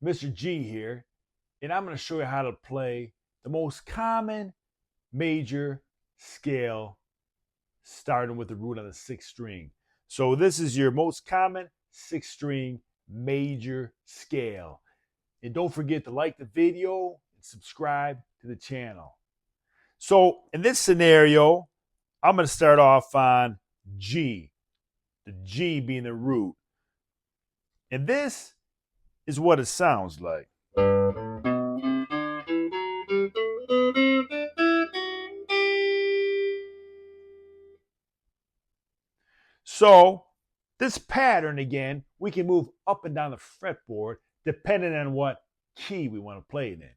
Mr. G here, and I'm going to show you how to play the most common major scale starting with the root on the sixth string. So this is your most common sixth string major scale. And don't forget to like the video and subscribe to the channel. So in this scenario, I'm going to start off on G, the G being the root. And this is what it sounds like. So this pattern, again, we can move up and down the fretboard depending on what key we want to play it in.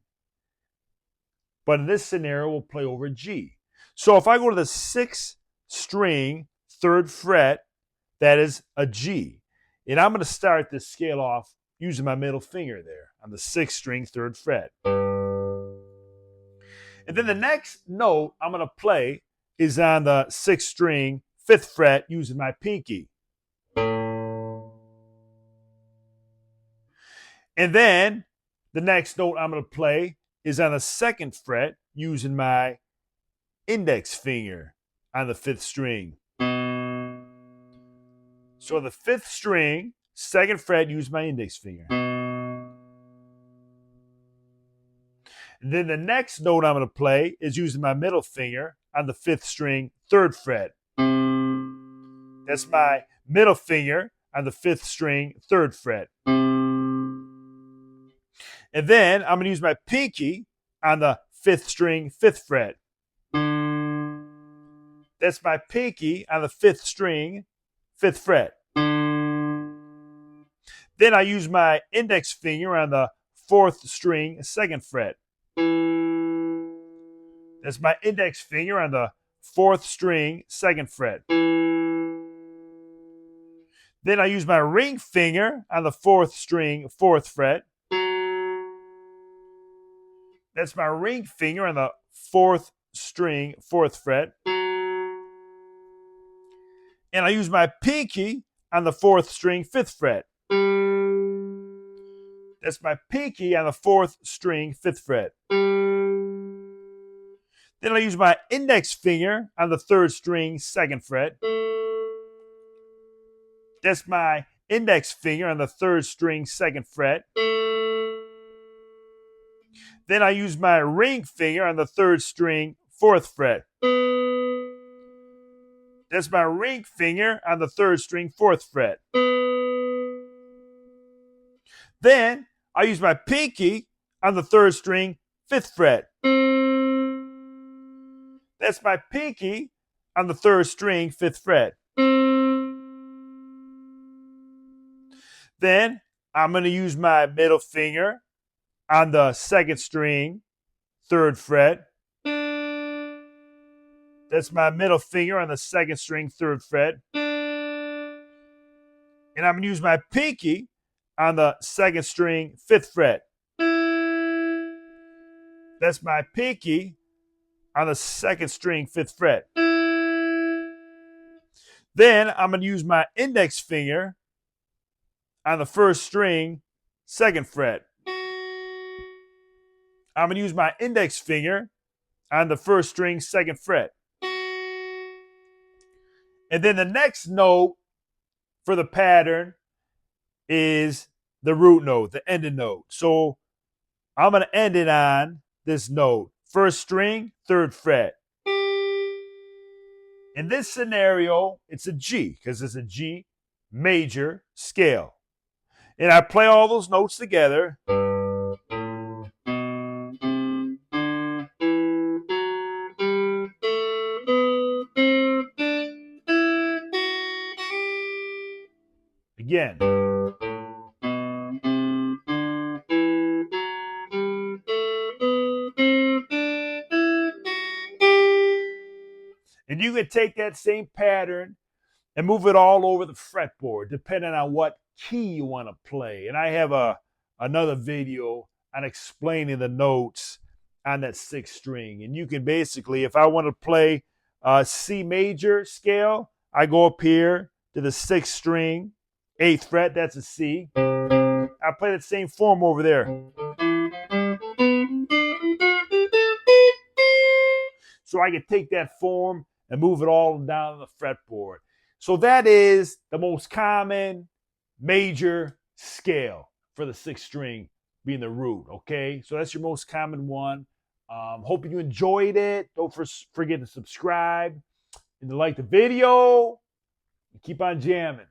But in this scenario, we'll play over G. So if I go to the sixth string, third fret, that is a G. And I'm going to start this scale off using my middle finger there on the sixth string, third fret. And then the next note I'm going to play is on the sixth string, fifth fret, using my pinky. And then the next note I'm going to play is on the second fret using my index finger on the fifth string. So the fifth string, second fret, use my index finger. And then the next note I'm going to play is using my middle finger on the fifth string, third fret. That's my middle finger on the fifth string, third fret. And then I'm going to use my pinky on the fifth string, fifth fret. That's my pinky on the fifth string, fifth fret. Then I use my index finger on the fourth string, second fret. That's my index finger on the fourth string, second fret. Then I use my ring finger on the fourth string, fourth fret. That's my ring finger on the fourth string, fourth fret. And I use my pinky on the fourth string, fifth fret. That's my pinky on the fourth string, fifth fret. Then I use my index finger on the third string, second fret. That's my index finger on the third string, second fret. Then I use my ring finger on the third string, fourth fret. That's my ring finger on the third string, fourth fret. Then I use my pinky on the third string, fifth fret. That's my pinky on the third string, fifth fret. Then I'm going to use my middle finger on the second string, third fret. That's my middle finger on the second string, third fret. And I'm going to use my pinky on the second string, fifth fret. That's my pinky on the second string, fifth fret. Then I'm going to use my index finger on the first string, second fret. I'm going to use my index finger on the first string, second fret. And then the next note for the pattern is the root note, the ending note. So I'm going to end it on this note. First string, third fret. In this scenario, it's a G because it's a G major scale. And I play all those notes together. Again. And you can take that same pattern and move it all over the fretboard, depending on what key you want to play. And I have another video on explaining the notes on that sixth string. And you can basically, if I want to play C major scale, I go up here to the sixth string, eighth fret, that's a C. I play that same form over there. So I can take that form and move it all down the fretboard. So that is the most common major scale for the sixth string, being the root. Okay, so that's your most common one. Hope you enjoyed it. Don't forget to subscribe and to like the video. Keep on jamming.